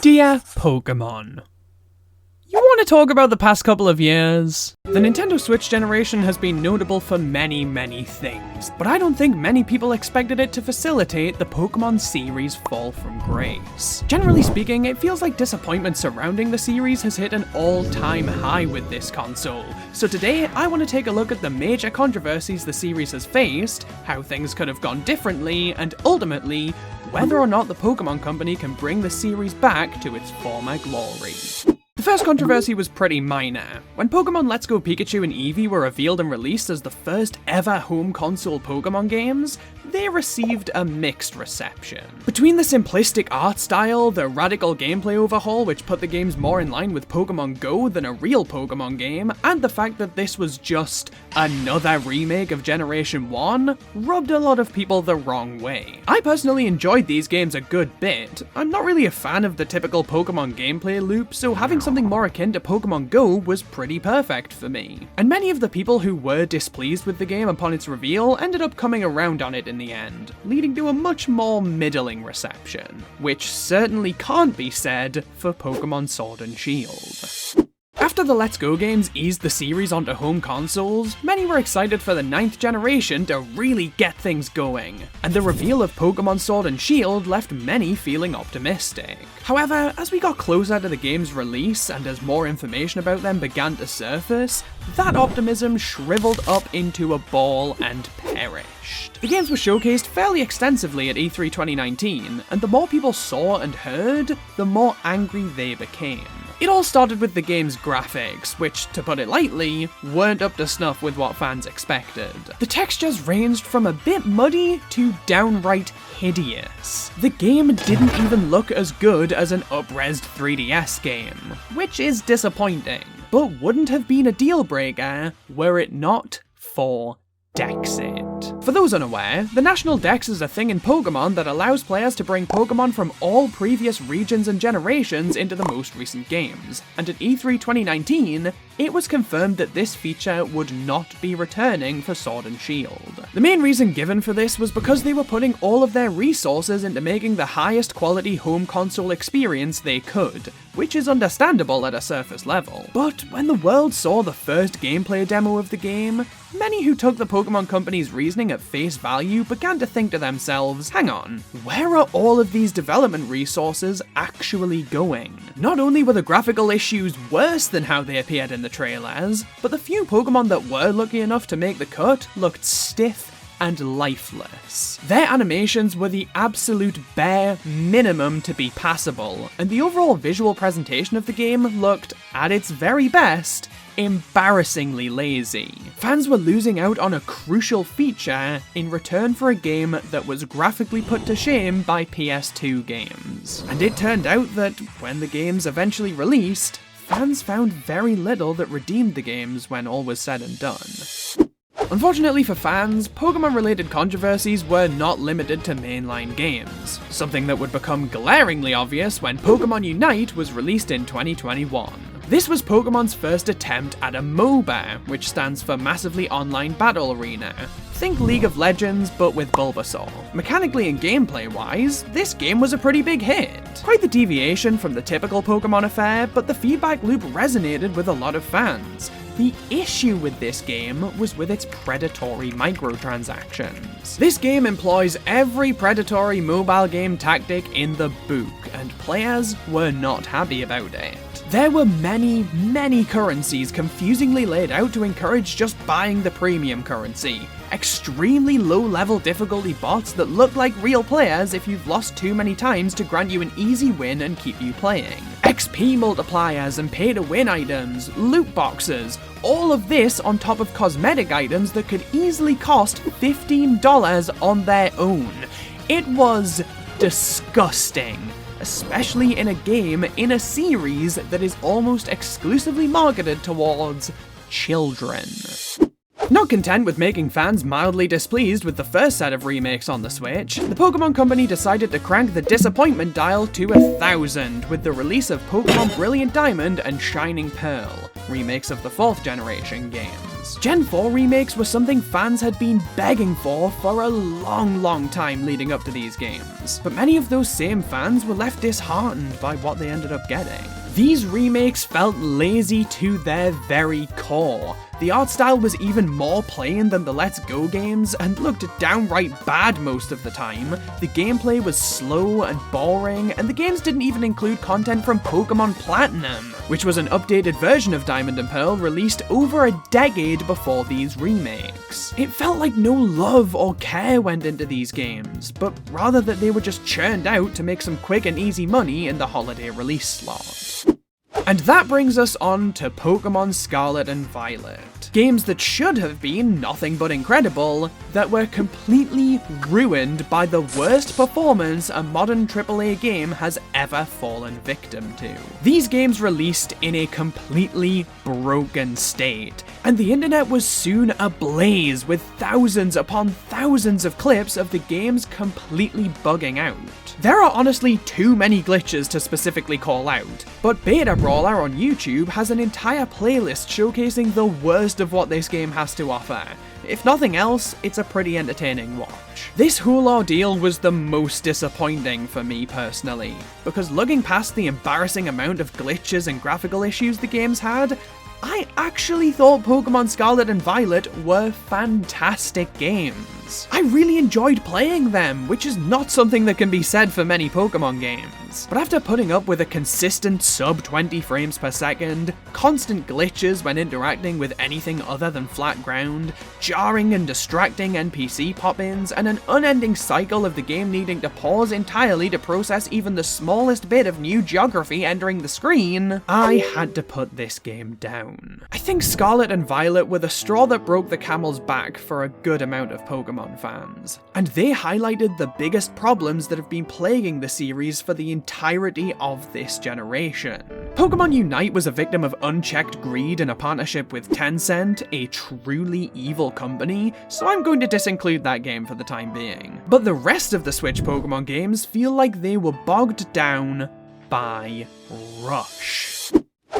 Dear Pokemon, you want to talk about the past couple of years? The Nintendo Switch generation has been notable for many things, but I don't think many people expected it to facilitate the Pokemon series' fall from grace. Generally speaking, it feels like disappointment surrounding the series has hit an all-time high with this console. So today, I want to take a look at the major controversies the series has faced, how things could have gone differently, and ultimately, whether or not the Pokemon Company can bring the series back to its former glory. The first controversy was pretty minor. When Pokemon Let's Go Pikachu and Eevee were revealed and released as the first ever home console Pokemon games, they received a mixed reception. Between the simplistic art style, the radical gameplay overhaul which put the games more in line with Pokemon Go than a real Pokemon game, and the fact that this was just another remake of Generation 1, rubbed a lot of people the wrong way. I personally enjoyed these games a good bit. I'm not really a fan of the typical Pokemon gameplay loop, so having something more akin to Pokemon Go was pretty perfect for me. And many of the people who were displeased with the game upon its reveal ended up coming around on it in the end, leading to a much more middling reception, which certainly can't be said for Pokemon Sword and Shield. After the Let's Go games eased the series onto home consoles, many were excited for the 9th generation to really get things going, and the reveal of Pokemon Sword and Shield left many feeling optimistic. However, as we got closer to the game's release and as more information about them began to surface, that optimism shriveled up into a ball and perished. The games were showcased fairly extensively at E3 2019, and the more people saw and heard, the more angry they became. It all started with the game's graphics, which, to put it lightly, weren't up to snuff with what fans expected. The textures ranged from a bit muddy to downright hideous. The game didn't even look as good as an up-resed 3DS game, which is disappointing, but wouldn't have been a deal breaker were it not for Dexit. For those unaware, the National Dex is a thing in Pokemon that allows players to bring Pokemon from all previous regions and generations into the most recent games, and at E3 2019, it was confirmed that this feature would not be returning for Sword and Shield. The main reason given for this was because they were putting all of their resources into making the highest quality home console experience they could, which is understandable at a surface level. But when the world saw the first gameplay demo of the game, many who took the Pokemon Company's reasoning at face value began to think to themselves, hang on, where are all of these development resources actually going? Not only were the graphical issues worse than how they appeared in the trailers, but the few Pokemon that were lucky enough to make the cut looked stiff and lifeless. Their animations were the absolute bare minimum to be passable, and the overall visual presentation of the game looked, at its very best, embarrassingly lazy. Fans were losing out on a crucial feature in return for a game that was graphically put to shame by PS2 games. And it turned out that when the games eventually released, fans found very little that redeemed the games when all was said and done. Unfortunately for fans, Pokemon-related controversies were not limited to mainline games, something that would become glaringly obvious when Pokemon Unite was released in 2021. This was Pokemon's first attempt at a MOBA, which stands for Massively Online Battle Arena. Think League of Legends, but with Bulbasaur. Mechanically and gameplay-wise, this game was a pretty big hit. Quite the deviation from the typical Pokemon affair, but the feedback loop resonated with a lot of fans. The issue with this game was with its predatory microtransactions. This game employs every predatory mobile game tactic in the book, and players were not happy about it. There were many currencies confusingly laid out to encourage just buying the premium currency. Extremely low-level difficulty bots that look like real players if you've lost too many times to grant you an easy win and keep you playing. XP multipliers and pay-to-win items, loot boxes, all of this on top of cosmetic items that could easily cost $15 on their own. It was disgusting, especially in a game in a series that is almost exclusively marketed towards children. Not content with making fans mildly displeased with the first set of remakes on the Switch, the Pokemon Company decided to crank the disappointment dial to 1,000 with the release of Pokemon Brilliant Diamond and Shining Pearl, remakes of the 4th generation games. Gen 4 remakes were something fans had been begging for a long time leading up to these games, but many of those same fans were left disheartened by what they ended up getting. These remakes felt lazy to their very core. The art style was even more plain than the Let's Go games and looked downright bad most of the time. The gameplay was slow and boring, and the games didn't even include content from Pokemon Platinum, which was an updated version of Diamond and Pearl released over a decade before these remakes. It felt like no love or care went into these games, but rather that they were just churned out to make some quick and easy money in the holiday release slot. And that brings us on to Pokemon Scarlet and Violet. Games that should have been nothing but incredible, that were completely ruined by the worst performance a modern AAA game has ever fallen victim to. These games released in a completely broken state, and the internet was soon ablaze with thousands upon thousands of clips of the games completely bugging out. There are honestly too many glitches to specifically call out, but Beta Brawler on YouTube has an entire playlist showcasing the worst of what this game has to offer. If nothing else, it's a pretty entertaining watch. This whole ordeal was the most disappointing for me personally, because looking past the embarrassing amount of glitches and graphical issues the games had, I actually thought Pokemon Scarlet and Violet were fantastic games. I really enjoyed playing them, which is not something that can be said for many Pokemon games. But after putting up with a consistent sub 20 frames per second, constant glitches when interacting with anything other than flat ground, jarring and distracting NPC pop-ins, and an unending cycle of the game needing to pause entirely to process even the smallest bit of new geography entering the screen, I had to put this game down. I think Scarlet and Violet were the straw that broke the camel's back for a good amount of Pokemon fans, and they highlighted the biggest problems that have been plaguing the series for the entirety of this generation. Pokemon Unite was a victim of unchecked greed in a partnership with Tencent, a truly evil company, so I'm going to disinclude that game for the time being. But the rest of the Switch Pokemon games feel like they were bogged down by Rush.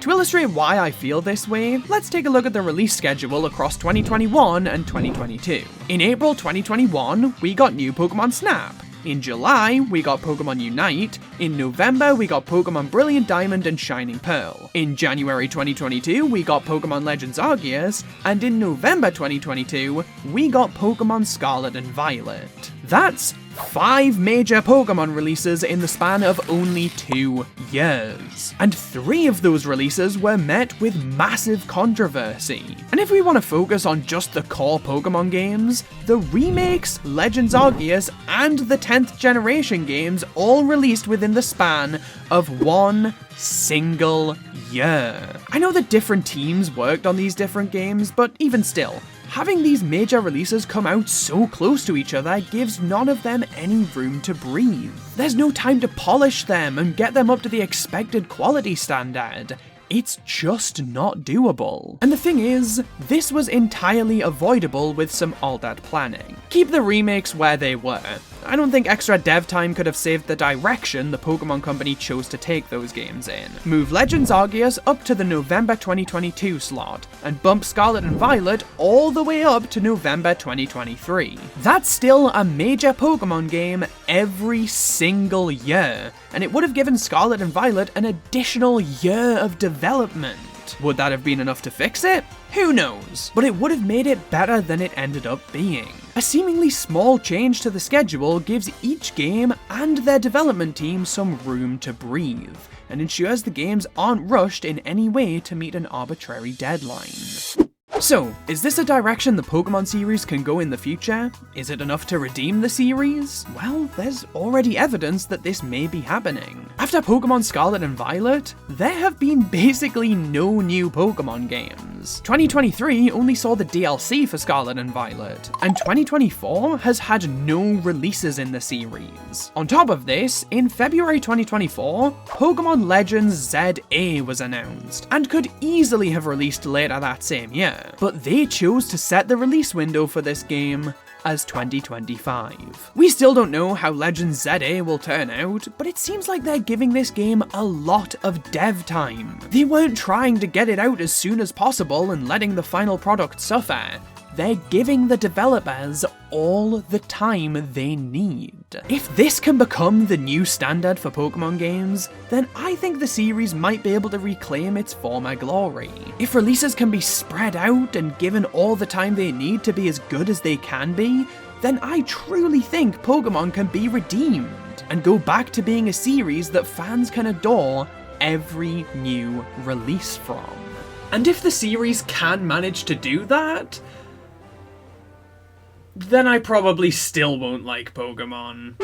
To illustrate why I feel this way, let's take a look at the release schedule across 2021 and 2022. In April 2021, we got new Pokemon Snap. In July, we got Pokemon Unite. In November, we got Pokemon Brilliant Diamond and Shining Pearl. In January 2022, we got Pokemon Legends Arceus. And in November 2022, we got Pokemon Scarlet and Violet. That's 5 major Pokemon releases in the span of only 2 years. And 3 of those releases were met with massive controversy. And if we want to focus on just the core Pokemon games, the remakes, Legends Arceus, and the 10th generation games all released within the span of 1 single year. I know that different teams worked on these different games, but even still, having these major releases come out so close to each other gives none of them any room to breathe. There's no time to polish them and get them up to the expected quality standard. It's just not doable. And the thing is, this was entirely avoidable with some ALDAT planning. Keep the remakes where they were. I don't think extra dev time could have saved the direction the Pokemon Company chose to take those games in. Move Legends Arceus up to the November 2022 slot, and bump Scarlet and Violet all the way up to November 2023. That's still a major Pokemon game every single year, and it would have given Scarlet and Violet an additional year of development. Would that have been enough to fix it? Who knows? But it would have made it better than it ended up being. A seemingly small change to the schedule gives each game and their development team some room to breathe, and ensures the games aren't rushed in any way to meet an arbitrary deadline. So, is this a direction the Pokemon series can go in the future? Is it enough to redeem the series? Well, there's already evidence that this may be happening. After Pokemon Scarlet and Violet, there have been basically no new Pokemon games. 2023 only saw the DLC for Scarlet and Violet, and 2024 has had no releases in the series. On top of this, in February 2024, Pokemon Legends ZA was announced, and could easily have released later that same year. But they chose to set the release window for this game as 2025. We still don't know how Legends ZA will turn out, but it seems like they're giving this game a lot of dev time. They weren't trying to get it out as soon as possible and letting the final product suffer. They're giving the developers all the time they need. If this can become the new standard for Pokemon games, then I think the series might be able to reclaim its former glory. If releases can be spread out and given all the time they need to be as good as they can be, then I truly think Pokemon can be redeemed and go back to being a series that fans can adore every new release from. And if the series can manage to do that, then I probably still won't like Pokemon.